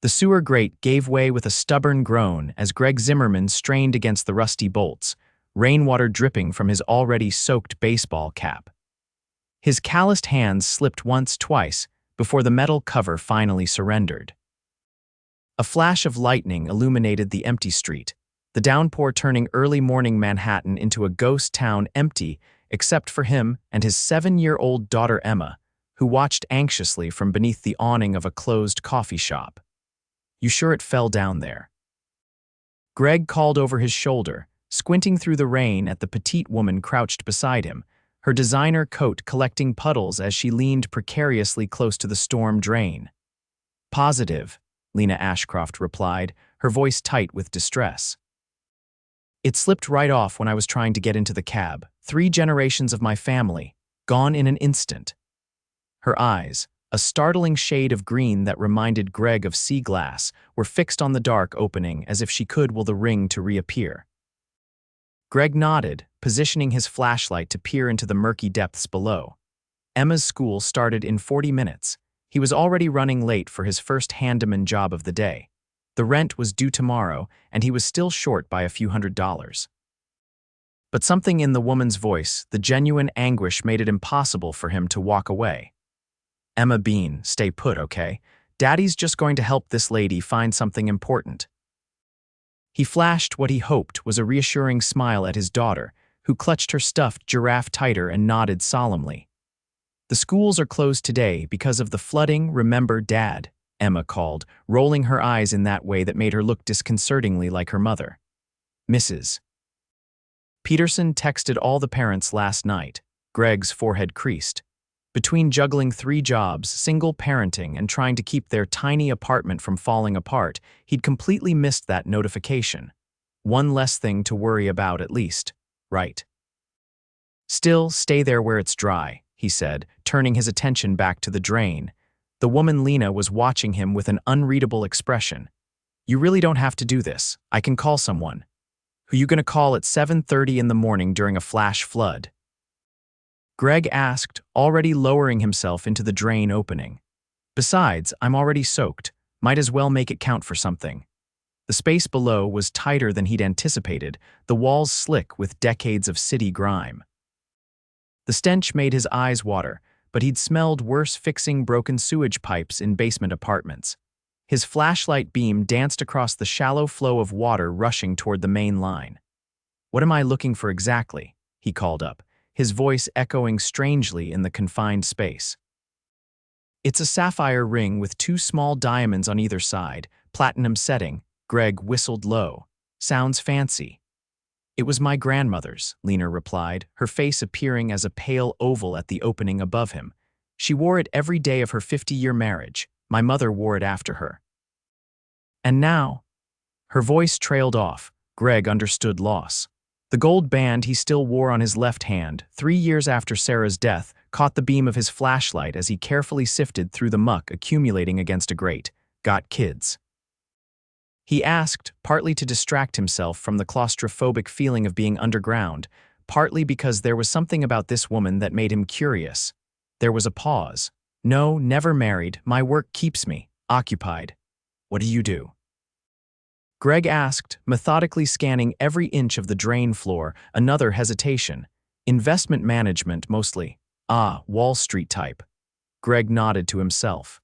The sewer grate gave way with a stubborn groan as Greg Zimmerman strained against the rusty bolts, rainwater dripping from his already soaked baseball cap. His calloused hands slipped once, twice, before the metal cover finally surrendered. A flash of lightning illuminated the empty street, the downpour turning early morning Manhattan into a ghost town empty except for him and his 7-year-old daughter Emma, who watched anxiously from beneath the awning of a closed coffee shop. "You sure it fell down there?" Greg called over his shoulder, squinting through the rain at the petite woman crouched beside him, her designer coat collecting puddles as she leaned precariously close to the storm drain. "Positive," Lena Ashcroft replied, her voice tight with distress. "It slipped right off when I was trying to get into the cab. 3 generations of my family, gone in an instant." Her eyes, a startling shade of green that reminded Greg of sea glass, were fixed on the dark opening as if she could will the ring to reappear. Greg nodded, positioning his flashlight to peer into the murky depths below. Emma's school started in 40 minutes. He was already running late for his first handyman job of the day. The rent was due tomorrow, and he was still short by a few $100s. But something in the woman's voice, the genuine anguish, made it impossible for him to walk away. "Emma Bean, stay put, okay? Daddy's just going to help this lady find something important." He flashed what he hoped was a reassuring smile at his daughter, who clutched her stuffed giraffe tighter and nodded solemnly. "The schools are closed today because of the flooding, remember, Dad?" Emma called, rolling her eyes in that way that made her look disconcertingly like her mother. "Mrs. Peterson texted all the parents last night." Greg's forehead creased. Between juggling 3 jobs, single parenting, and trying to keep their tiny apartment from falling apart, he'd completely missed that notification. One less thing to worry about at least, right? "Still, stay there where it's dry," he said, turning his attention back to the drain. The woman Lena was watching him with an unreadable expression. "You really don't have to do this. I can call someone." "Who you gonna call at 7:30 in the morning during a flash flood?" Greg asked, already lowering himself into the drain opening. "Besides, I'm already soaked. Might as well make it count for something." The space below was tighter than he'd anticipated, the walls slick with decades of city grime. The stench made his eyes water, but he'd smelled worse fixing broken sewage pipes in basement apartments. His flashlight beam danced across the shallow flow of water rushing toward the main line. "What am I looking for exactly?" he called up, his voice echoing strangely in the confined space. "It's a sapphire ring with 2 small diamonds on either side, platinum setting." Greg whistled low. "Sounds fancy." "It was my grandmother's," Lena replied, her face appearing as a pale oval at the opening above him. "She wore it every day of her 50-year marriage. My mother wore it after her." "And now?" Her voice trailed off. Greg understood loss. The gold band he still wore on his left hand, 3 years after Sarah's death, caught the beam of his flashlight as he carefully sifted through the muck accumulating against a grate. "Got kids?" He asked, partly to distract himself from the claustrophobic feeling of being underground, partly because there was something about this woman that made him curious. There was a pause. "No, never married. My work keeps me occupied." "What do you do?" Greg asked, methodically scanning every inch of the drain floor. Another hesitation. "Investment management, mostly." "Ah, Wall Street type." Greg nodded to himself.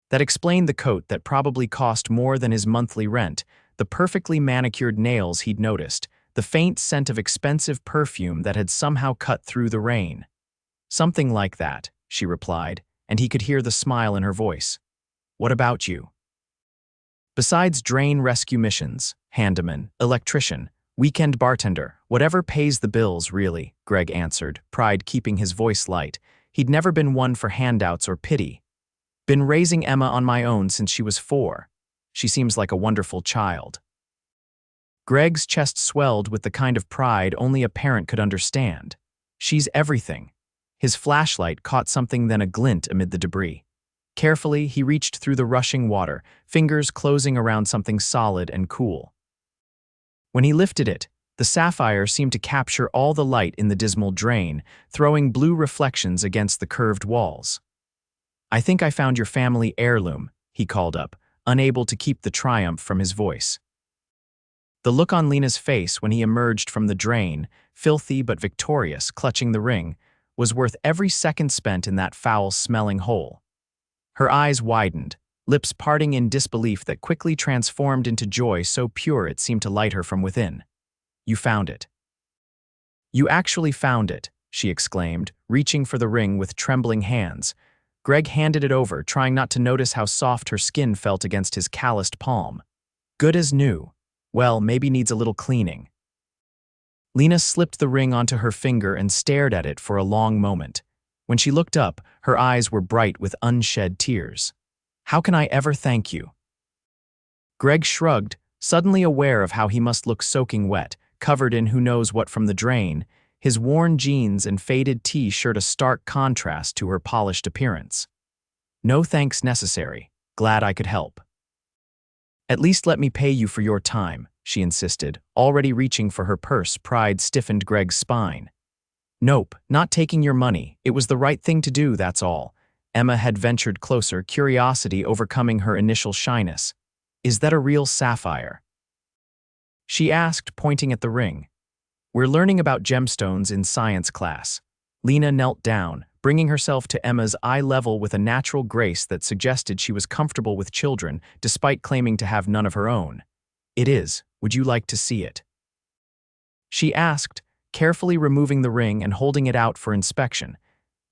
That explained the coat that probably cost more than his monthly rent, the perfectly manicured nails he'd noticed, the faint scent of expensive perfume that had somehow cut through the rain. "Something like that," she replied, and he could hear the smile in her voice. "What about you?" "Besides drain rescue missions, handyman, electrician, weekend bartender, whatever pays the bills, really," Greg answered, pride keeping his voice light. He'd never been one for handouts or pity. "Been raising Emma on my own since she was 4. She seems like a wonderful child." Greg's chest swelled with the kind of pride only a parent could understand. "She's everything." His flashlight caught something, then a glint amid the debris. Carefully, he reached through the rushing water, fingers closing around something solid and cool. When he lifted it, the sapphire seemed to capture all the light in the dismal drain, throwing blue reflections against the curved walls. "I think I found your family heirloom," he called up, unable to keep the triumph from his voice. The look on Lena's face when he emerged from the drain, filthy but victorious, clutching the ring, was worth every second spent in that foul-smelling hole. Her eyes widened, lips parting in disbelief that quickly transformed into joy so pure it seemed to light her from within. "You found it." "You actually found it," she exclaimed, reaching for the ring with trembling hands. Greg handed it over, trying not to notice how soft her skin felt against his calloused palm. "Good as new. Well, maybe needs a little cleaning." Lena slipped the ring onto her finger and stared at it for a long moment. When she looked up, her eyes were bright with unshed tears. "How can I ever thank you?" Greg shrugged, suddenly aware of how he must look soaking wet, covered in who knows what from the drain, his worn jeans and faded t-shirt a stark contrast to her polished appearance. "No thanks necessary. Glad I could help." "At least let me pay you for your time," she insisted, already reaching for her purse. Pride stiffened Greg's spine. "Nope, not taking your money. It was the right thing to do, that's all." Emma had ventured closer, curiosity overcoming her initial shyness. "Is that a real sapphire?" she asked, pointing at the ring. "We're learning about gemstones in science class." Lena knelt down, bringing herself to Emma's eye level with a natural grace that suggested she was comfortable with children, despite claiming to have none of her own. "It is. Would you like to see it?" she asked, carefully removing the ring and holding it out for inspection.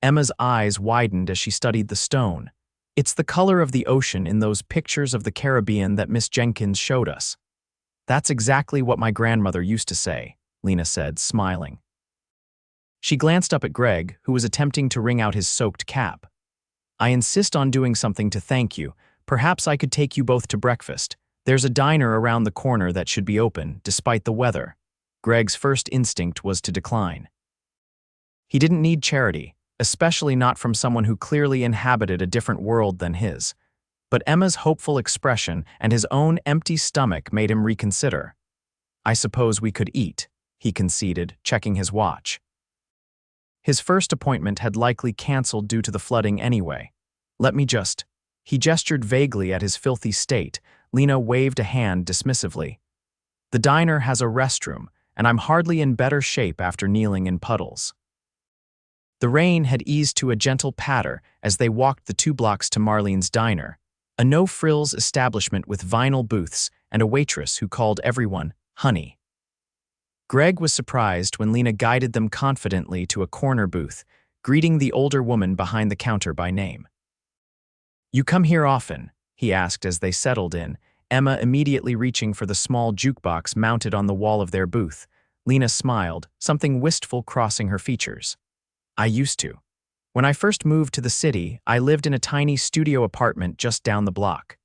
Emma's eyes widened as she studied the stone. "It's the color of the ocean in those pictures of the Caribbean that Miss Jenkins showed us." "That's exactly what my grandmother used to say," Lena said, smiling. She glanced up at Greg, who was attempting to wring out his soaked cap. "I insist on doing something to thank you. Perhaps I could take you both to breakfast. There's a diner around the corner that should be open, despite the weather." Greg's first instinct was to decline. He didn't need charity, especially not from someone who clearly inhabited a different world than his. But Emma's hopeful expression and his own empty stomach made him reconsider. "I suppose we could eat," he conceded, checking his watch. His first appointment had likely canceled due to the flooding anyway. "Let me just..." He gestured vaguely at his filthy state. Lena waved a hand dismissively. "The diner has a restroom, and I'm hardly in better shape after kneeling in puddles." The rain had eased to a gentle patter as they walked the 2 blocks to Marlene's diner, a no-frills establishment with vinyl booths and a waitress who called everyone honey. Greg was surprised when Lena guided them confidently to a corner booth, greeting the older woman behind the counter by name. "You come here often?" he asked as they settled in, Emma immediately reaching for the small jukebox mounted on the wall of their booth. Lena smiled, something wistful crossing her features. "I used to. When I first moved to the city, I lived in a tiny studio apartment just down the block.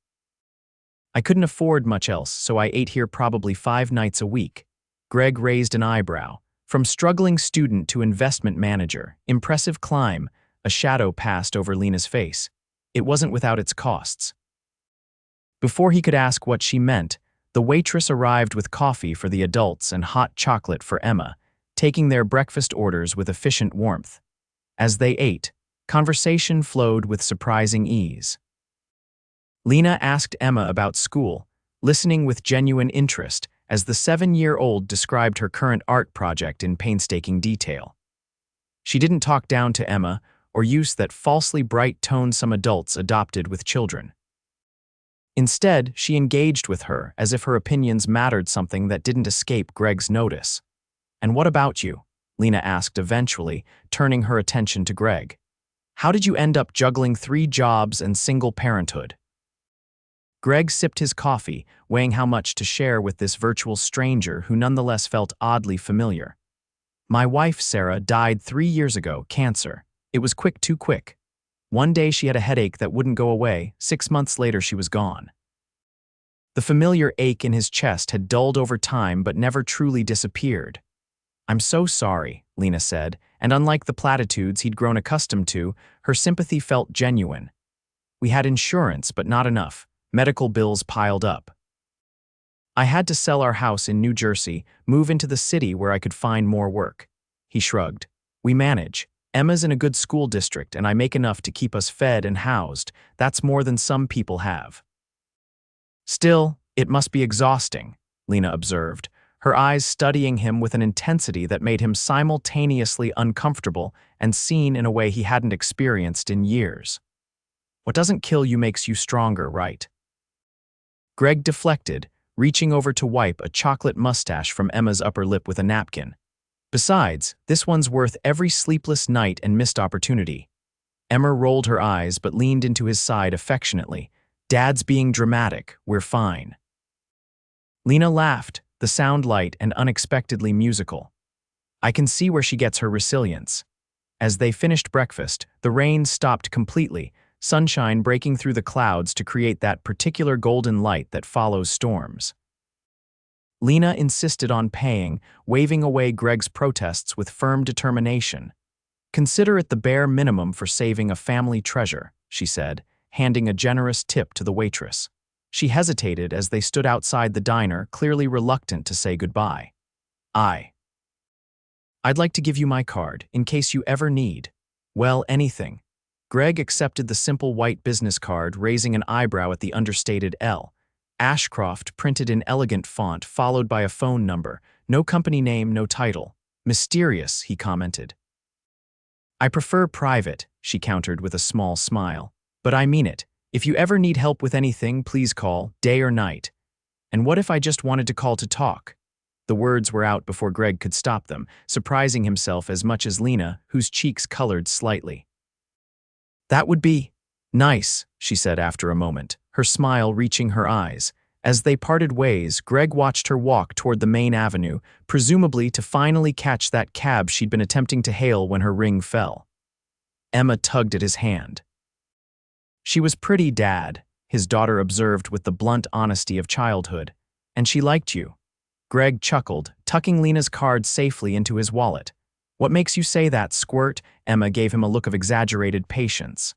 I couldn't afford much else, so I ate here probably 5 nights a week." Greg raised an eyebrow. From struggling student to investment manager, impressive climb, a shadow passed over Lena's face. It wasn't without its costs. Before he could ask what she meant, the waitress arrived with coffee for the adults and hot chocolate for Emma, taking their breakfast orders with efficient warmth. As they ate, conversation flowed with surprising ease. Lena asked Emma about school, listening with genuine interest as the 7-year-old described her current art project in painstaking detail. She didn't talk down to Emma or use that falsely bright tone some adults adopted with children. Instead, she engaged with her as if her opinions mattered, something that didn't escape Greg's notice. "And what about you?" Lena asked eventually, turning her attention to Greg. "How did you end up juggling 3 jobs and single parenthood?" Greg sipped his coffee, weighing how much to share with this virtual stranger who nonetheless felt oddly familiar. "My wife, Sarah, died 3 years ago, cancer. It was quick, too quick. One day she had a headache that wouldn't go away. 6 months later she was gone." The familiar ache in his chest had dulled over time but never truly disappeared. "I'm so sorry," Lena said, and unlike the platitudes he'd grown accustomed to, her sympathy felt genuine. "We had insurance, but not enough. Medical bills piled up. I had to sell our house in New Jersey, move into the city where I could find more work." He shrugged. "We manage. Emma's in a good school district, and I make enough to keep us fed and housed. That's more than some people have." Still, it must be exhausting, Lena observed, her eyes studying him with an intensity that made him simultaneously uncomfortable and seen in a way he hadn't experienced in years. What doesn't kill you makes you stronger, right? Greg deflected, reaching over to wipe a chocolate mustache from Emma's upper lip with a napkin. Besides, this one's worth every sleepless night and missed opportunity. Emma rolled her eyes but leaned into his side affectionately. Dad's being dramatic, we're fine. Lena laughed, the sound light and unexpectedly musical. I can see where she gets her resilience. As they finished breakfast, the rain stopped completely, sunshine breaking through the clouds to create that particular golden light that follows storms. Lena insisted on paying, waving away Greg's protests with firm determination. Consider it the bare minimum for saving a family treasure, she said, handing a generous tip to the waitress. She hesitated as they stood outside the diner, clearly reluctant to say goodbye. I'd like to give you my card, in case you ever need. Well, anything. Greg accepted the simple white business card, raising an eyebrow at the understated L. Ashcroft printed in elegant font, followed by a phone number. No company name, no title. Mysterious, he commented. I prefer private, she countered with a small smile. But I mean it. If you ever need help with anything, please call, day or night. And what if I just wanted to call to talk? The words were out before Greg could stop them, surprising himself as much as Lena, whose cheeks colored slightly. That would be nice, she said after a moment, her smile reaching her eyes. As they parted ways, Greg watched her walk toward the main avenue, presumably to finally catch that cab she'd been attempting to hail when her ring fell. Emma tugged at his hand. She was pretty, Dad, his daughter observed with the blunt honesty of childhood. And she liked you. Greg chuckled, tucking Lena's card safely into his wallet. What makes you say that, squirt? Emma gave him a look of exaggerated patience.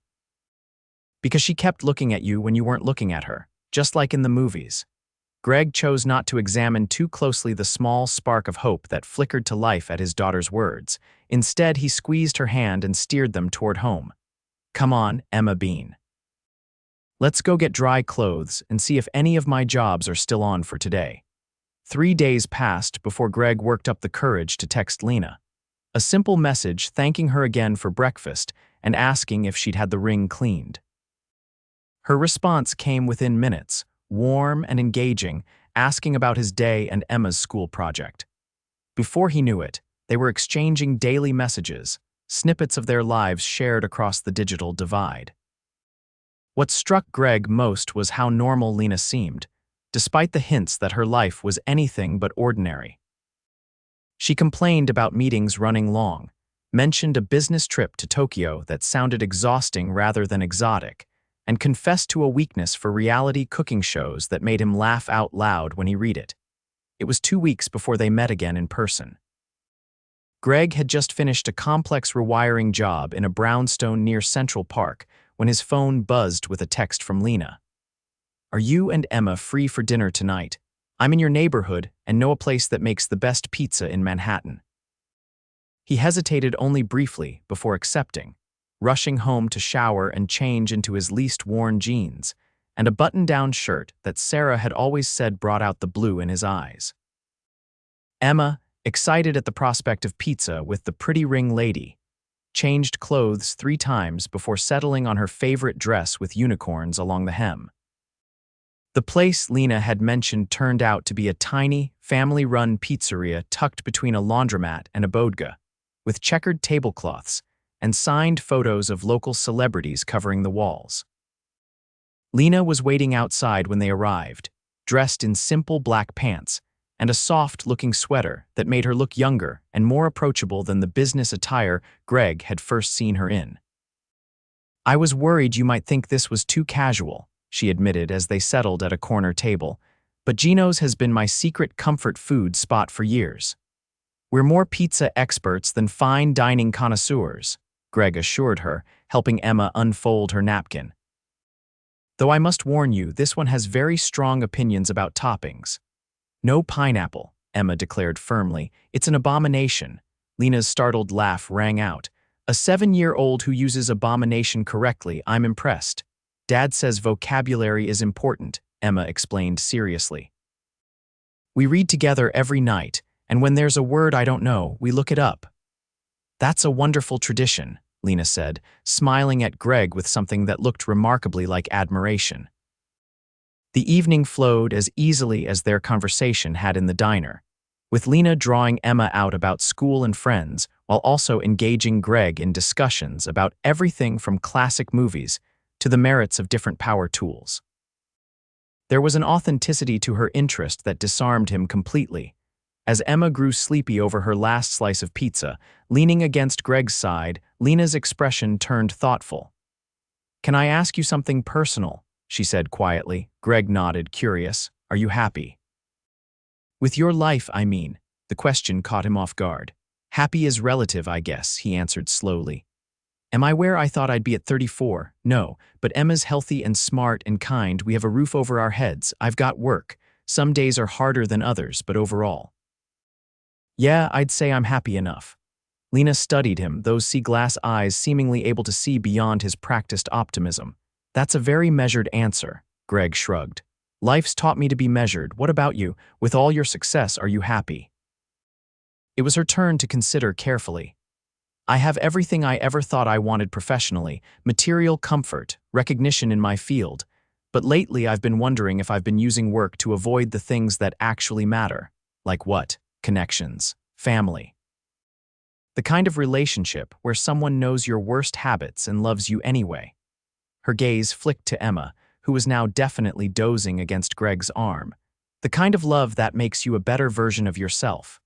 Because she kept looking at you when you weren't looking at her, just like in the movies. Greg chose not to examine too closely the small spark of hope that flickered to life at his daughter's words. Instead, he squeezed her hand and steered them toward home. Come on, Emma Bean. Let's go get dry clothes and see if any of my jobs are still on for today. 3 days passed before Greg worked up the courage to text Lena. A simple message thanking her again for breakfast and asking if she'd had the ring cleaned. Her response came within minutes, warm and engaging, asking about his day and Emma's school project. Before he knew it, they were exchanging daily messages, snippets of their lives shared across the digital divide. What struck Greg most was how normal Lena seemed, despite the hints that her life was anything but ordinary. She complained about meetings running long, mentioned a business trip to Tokyo that sounded exhausting rather than exotic, and confessed to a weakness for reality cooking shows that made him laugh out loud when he read it. It was 2 weeks before they met again in person. Greg had just finished a complex rewiring job in a brownstone near Central Park when his phone buzzed with a text from Lena. Are you and Emma free for dinner tonight? I'm in your neighborhood and know a place that makes the best pizza in Manhattan. He hesitated only briefly before accepting, rushing home to shower and change into his least worn jeans and a button-down shirt that Sarah had always said brought out the blue in his eyes. Emma, excited at the prospect of pizza with the pretty ring lady, changed clothes 3 times before settling on her favorite dress with unicorns along the hem. The place Lena had mentioned turned out to be a tiny, family-run pizzeria tucked between a laundromat and a bodega, with checkered tablecloths and signed photos of local celebrities covering the walls. Lena was waiting outside when they arrived, dressed in simple black pants and a soft-looking sweater that made her look younger and more approachable than the business attire Greg had first seen her in. I was worried you might think this was too casual, she admitted as they settled at a corner table, but Gino's has been my secret comfort food spot for years. We're more pizza experts than fine dining connoisseurs, Greg assured her, helping Emma unfold her napkin. Though I must warn you, this one has very strong opinions about toppings. No pineapple, Emma declared firmly. It's an abomination. Lena's startled laugh rang out. A 7-year-old who uses abomination correctly, I'm impressed. Dad says vocabulary is important, Emma explained seriously. We read together every night, and when there's a word I don't know, we look it up. That's a wonderful tradition, Lena said, smiling at Greg with something that looked remarkably like admiration. The evening flowed as easily as their conversation had in the diner, with Lena drawing Emma out about school and friends while also engaging Greg in discussions about everything from classic movies to the merits of different power tools. There was an authenticity to her interest that disarmed him completely. As Emma grew sleepy over her last slice of pizza, leaning against Greg's side, Lena's expression turned thoughtful. "Can I ask you something personal?" she said quietly. Greg nodded, curious. "Are you happy?" "With your life, I mean." The question caught him off guard. "Happy is relative, I guess," he answered slowly. "Am I where I thought I'd be at 34? No, but Emma's healthy and smart and kind. We have a roof over our heads. I've got work. Some days are harder than others, but overall. Yeah, I'd say I'm happy enough." Lena studied him, those sea-glass eyes seemingly able to see beyond his practiced optimism. "That's a very measured answer," Greg shrugged. "Life's taught me to be measured. What about you? With all your success, are you happy?" It was her turn to consider carefully. "I have everything I ever thought I wanted professionally, material comfort, recognition in my field. But lately I've been wondering if I've been using work to avoid the things that actually matter." "Like what?" "Connections, family. The kind of relationship where someone knows your worst habits and loves you anyway." Her gaze flicked to Emma, who was now definitely dozing against Greg's arm. "The kind of love that makes you a better version of yourself."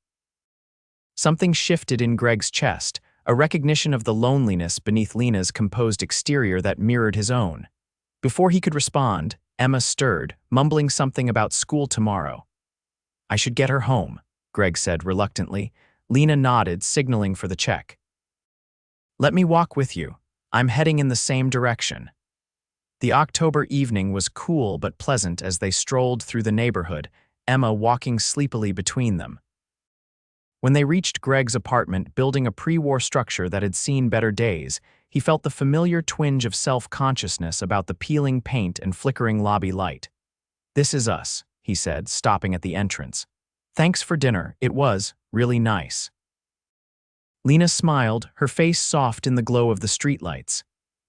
Something shifted in Greg's chest, a recognition of the loneliness beneath Lena's composed exterior that mirrored his own. Before he could respond, Emma stirred, mumbling something about school tomorrow. "I should get her home," Greg said reluctantly. Lena nodded, signaling for the check. "Let me walk with you. I'm heading in the same direction." The October evening was cool but pleasant as they strolled through the neighborhood, Emma walking sleepily between them. When they reached Greg's apartment, building a pre-war structure that had seen better days, he felt the familiar twinge of self-consciousness about the peeling paint and flickering lobby light. "This is us," he said, stopping at the entrance. "Thanks for dinner. It was really nice." Lena smiled, her face soft in the glow of the streetlights.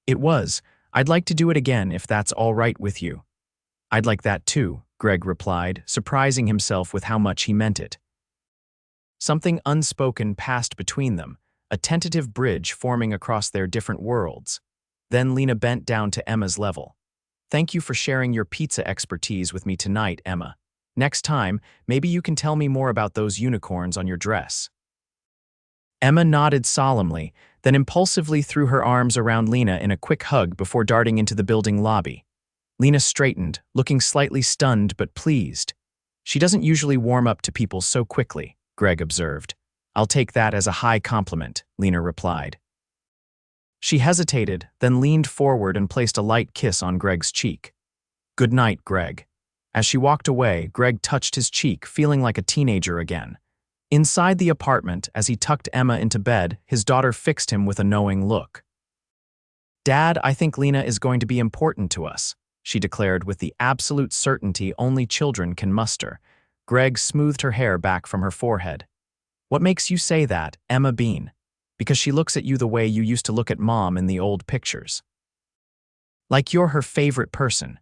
"It was. I'd like to do it again if that's all right with you." "I'd like that too," Greg replied, surprising himself with how much he meant it. Something unspoken passed between them, a tentative bridge forming across their different worlds. Then Lena bent down to Emma's level. "Thank you for sharing your pizza expertise with me tonight, Emma. Next time, maybe you can tell me more about those unicorns on your dress." Emma nodded solemnly, then impulsively threw her arms around Lena in a quick hug before darting into the building lobby. Lena straightened, looking slightly stunned but pleased. "She doesn't usually warm up to people so quickly," Greg observed. "I'll take that as a high compliment," Lena replied. She hesitated, then leaned forward and placed a light kiss on Greg's cheek. "Good night, Greg." As she walked away, Greg touched his cheek, feeling like a teenager again. Inside the apartment, as he tucked Emma into bed, his daughter fixed him with a knowing look. "Dad, I think Lena is going to be important to us," she declared with the absolute certainty only children can muster. Greg smoothed her hair back from her forehead. "What makes you say that, Emma Bean? Because she looks at you the way you used to look at Mom in the old pictures. Like you're her favorite person."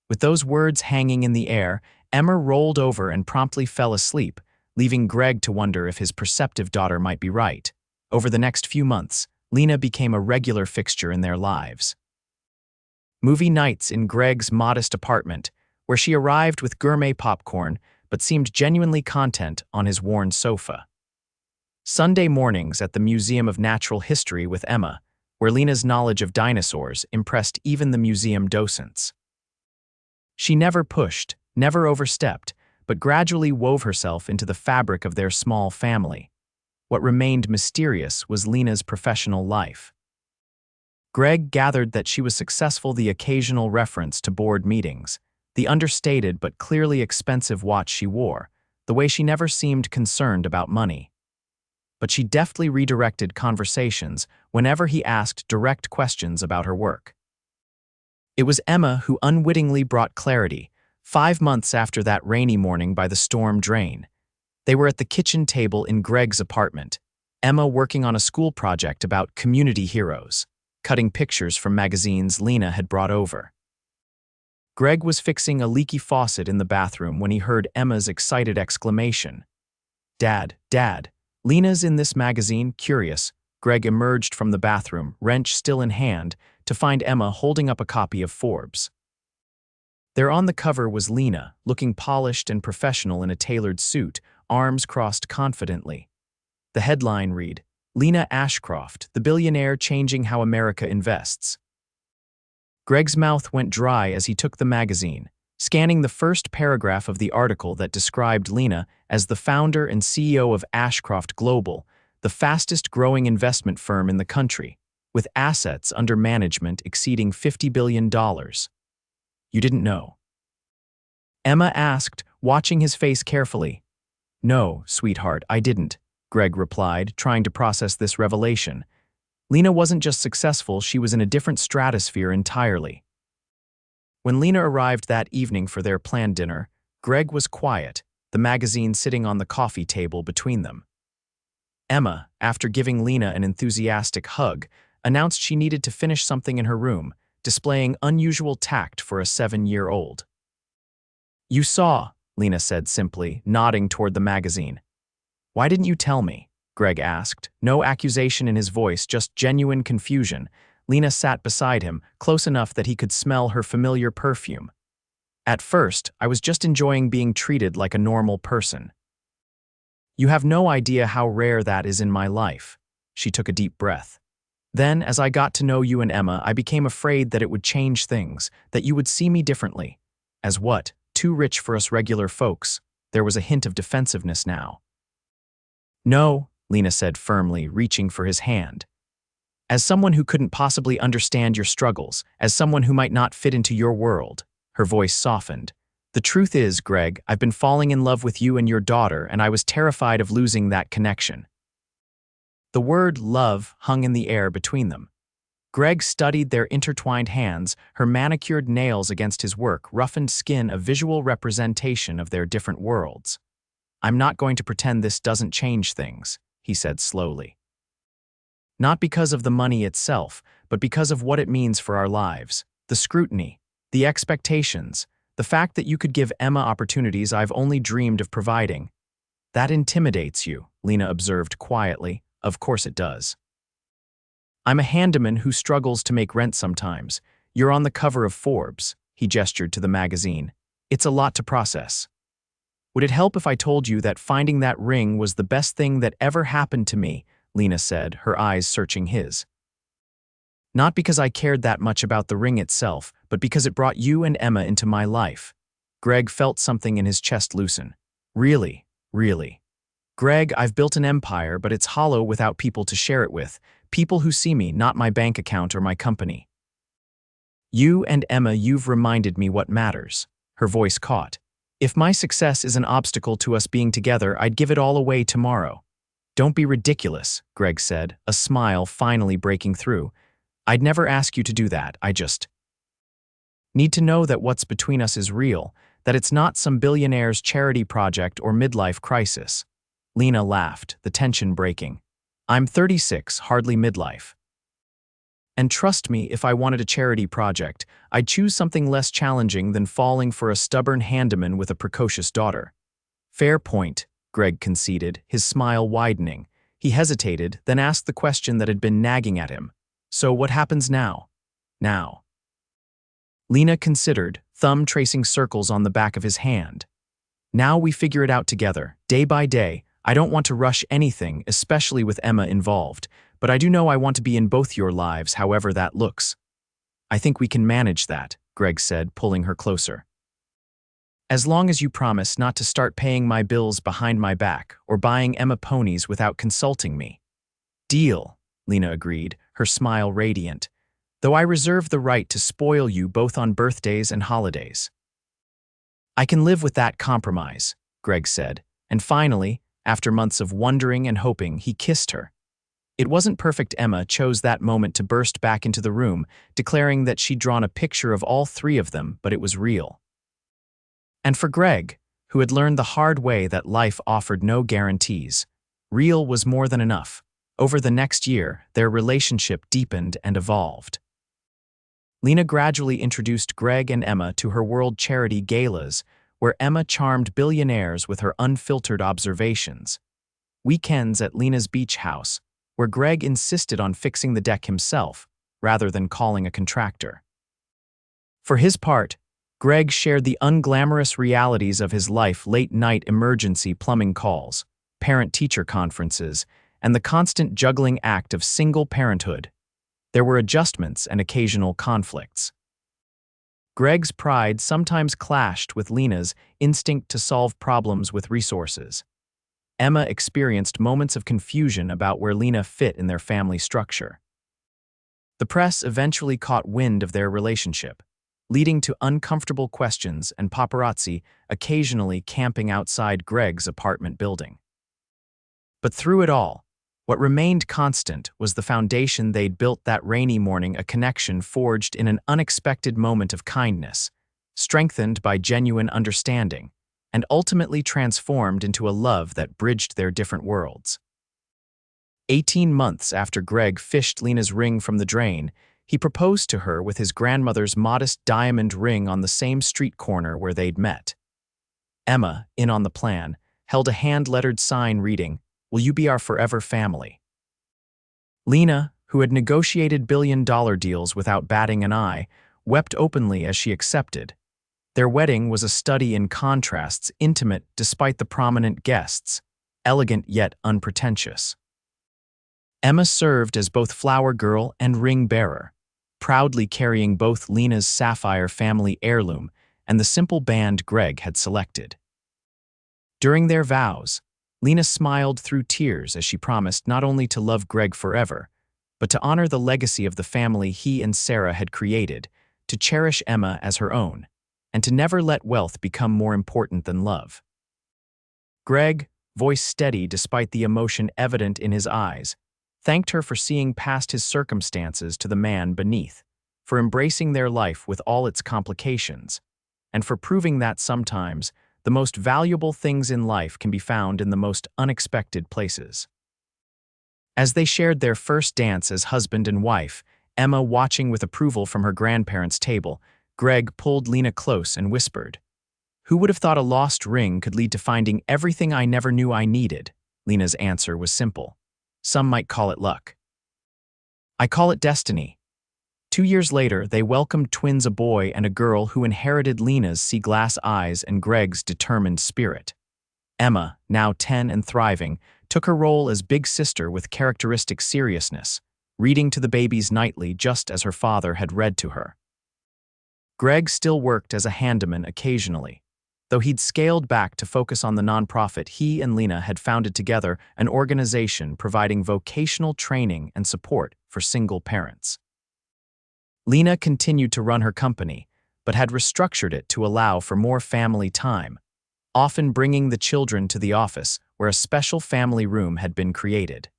With those words hanging in the air, Emma rolled over and promptly fell asleep, leaving Greg to wonder if his perceptive daughter might be right. Over the next few months, Lena became a regular fixture in their lives. Movie nights in Greg's modest apartment, where she arrived with gourmet popcorn but seemed genuinely content on his worn sofa. Sunday mornings at the Museum of Natural History with Emma, where Lena's knowledge of dinosaurs impressed even the museum docents. She never pushed, never overstepped, but gradually wove herself into the fabric of their small family. What remained mysterious was Lena's professional life. Greg gathered that she was successful, the occasional reference to board meetings, the understated but clearly expensive watch she wore, the way she never seemed concerned about money. But she deftly redirected conversations whenever he asked direct questions about her work. It was Emma who unwittingly brought clarity, 5 months after that rainy morning by the storm drain. They were at the kitchen table in Greg's apartment, Emma working on a school project about community heroes, cutting pictures from magazines Lena had brought over. Greg was fixing a leaky faucet in the bathroom when he heard Emma's excited exclamation. "Dad, Dad, Lena's in this magazine." Curious, Greg emerged from the bathroom, wrench still in hand, to find Emma holding up a copy of Forbes. There on the cover was Lena, looking polished and professional in a tailored suit, arms crossed confidently. The headline read, "Lena Ashcroft, the billionaire changing how America invests." Greg's mouth went dry as he took the magazine, scanning the first paragraph of the article that described Lena as the founder and CEO of Ashcroft Global, the fastest-growing investment firm in the country, with assets under management exceeding $50 billion. "You didn't know?" Emma asked, watching his face carefully. "No, sweetheart, I didn't," Greg replied, trying to process this revelation. Lena wasn't just successful, she was in a different stratosphere entirely. When Lena arrived that evening for their planned dinner, Greg was quiet, the magazine sitting on the coffee table between them. Emma, after giving Lena an enthusiastic hug, announced she needed to finish something in her room, displaying unusual tact for a 7-year-old. "You saw," Lena said simply, nodding toward the magazine. "Why didn't you tell me?" Greg asked, no accusation in his voice, just genuine confusion. Lena sat beside him, close enough that he could smell her familiar perfume. "At first, I was just enjoying being treated like a normal person." "You have no idea how rare that is in my life." She took a deep breath. "Then, as I got to know you and Emma, I became afraid that it would change things, that you would see me differently." "As what? Too rich for us regular folks." There was a hint of defensiveness now. "No," Lena said firmly, reaching for his hand. "As someone who couldn't possibly understand your struggles, as someone who might not fit into your world." Her voice softened. "The truth is, Greg, I've been falling in love with you and your daughter, and I was terrified of losing that connection." The word love hung in the air between them. Greg studied their intertwined hands, her manicured nails against his work, roughened skin a visual representation of their different worlds. "I'm not going to pretend this doesn't change things," he said slowly. "Not because of the money itself, but because of what it means for our lives. The scrutiny, the expectations, the fact that you could give Emma opportunities I've only dreamed of providing. That intimidates you," Lena observed quietly. "Of course it does. I'm a handyman who struggles to make rent sometimes. You're on the cover of Forbes," he gestured to the magazine. "It's a lot to process." "Would it help if I told you that finding that ring was the best thing that ever happened to me?" Lena said, her eyes searching his. "Not because I cared that much about the ring itself, but because it brought you and Emma into my life." Greg felt something in his chest loosen. "Really, really. Greg, I've built an empire, but it's hollow without people to share it with. People who see me, not my bank account or my company. You and Emma, you've reminded me what matters." Her voice caught. "If my success is an obstacle to us being together, I'd give it all away tomorrow." "Don't be ridiculous," Greg said, a smile finally breaking through. "I'd never ask you to do that. I just need to know that what's between us is real, that it's not some billionaire's charity project or midlife crisis." Lena laughed, the tension breaking. "I'm 36, hardly midlife. And trust me, if I wanted a charity project, I'd choose something less challenging than falling for a stubborn handyman with a precocious daughter." "Fair point," Greg conceded, his smile widening. He hesitated, then asked the question that had been nagging at him. "So what happens now?" "Now?" Lena considered, thumb tracing circles on the back of his hand. "Now we figure it out together, day by day. I don't want to rush anything, especially with Emma involved, but I do know I want to be in both your lives, however that looks." "I think we can manage that," Greg said, pulling her closer. "As long as you promise not to start paying my bills behind my back or buying Emma ponies without consulting me." "Deal," Lena agreed, her smile radiant. "Though I reserve the right to spoil you both on birthdays and holidays." "I can live with that compromise," Greg said, and finally, after months of wondering and hoping, he kissed her. It wasn't perfect. Emma chose that moment to burst back into the room, declaring that she'd drawn a picture of all three of them, but it was real. And for Greg, who had learned the hard way that life offered no guarantees, real was more than enough. Over the next year, their relationship deepened and evolved. Lena gradually introduced Greg and Emma to her world charity galas, where Emma charmed billionaires with her unfiltered observations. Weekends at Lena's beach house, where Greg insisted on fixing the deck himself, rather than calling a contractor. For his part, Greg shared the unglamorous realities of his life: late-night emergency plumbing calls, parent-teacher conferences, and the constant juggling act of single parenthood. There were adjustments and occasional conflicts. Greg's pride sometimes clashed with Lena's instinct to solve problems with resources. Emma experienced moments of confusion about where Lena fit in their family structure. The press eventually caught wind of their relationship, leading to uncomfortable questions and paparazzi occasionally camping outside Greg's apartment building. But through it all, what remained constant was the foundation they'd built that rainy morning, a connection forged in an unexpected moment of kindness, strengthened by genuine understanding, and ultimately transformed into a love that bridged their different worlds. 18 months after Greg fished Lena's ring from the drain, he proposed to her with his grandmother's modest diamond ring on the same street corner where they'd met. Emma, in on the plan, held a hand-lettered sign reading, "Will you be our forever family?" Lena, who had negotiated billion-dollar deals without batting an eye, wept openly as she accepted. Their wedding was a study in contrasts, intimate despite the prominent guests, elegant yet unpretentious. Emma served as both flower girl and ring bearer, proudly carrying both Lena's sapphire family heirloom and the simple band Greg had selected. During their vows, Lena smiled through tears as she promised not only to love Greg forever, but to honor the legacy of the family he and Sarah had created, to cherish Emma as her own, and to never let wealth become more important than love. Greg, voice steady despite the emotion evident in his eyes, thanked her for seeing past his circumstances to the man beneath, for embracing their life with all its complications, and for proving that sometimes the most valuable things in life can be found in the most unexpected places. As they shared their first dance as husband and wife, Emma watching with approval from her grandparents' table, Greg pulled Lena close and whispered, "Who would have thought a lost ring could lead to finding everything I never knew I needed?" Lena's answer was simple. "Some might call it luck. I call it destiny." 2 years later, they welcomed twins, a boy and a girl who inherited Lena's sea-glass eyes and Greg's determined spirit. Emma, now 10 and thriving, took her role as big sister with characteristic seriousness, reading to the babies nightly just as her father had read to her. Greg still worked as a handyman occasionally, though he'd scaled back to focus on the nonprofit he and Lena had founded together, an organization providing vocational training and support for single parents. Lena continued to run her company, but had restructured it to allow for more family time, often bringing the children to the office where a special family room had been created.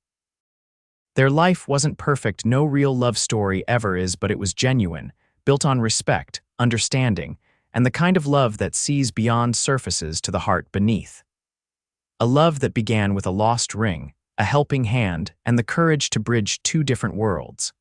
Their life wasn't perfect, no real love story ever is, but it was genuine, built on respect, understanding, and the kind of love that sees beyond surfaces to the heart beneath. A love that began with a lost ring, a helping hand, and the courage to bridge two different worlds.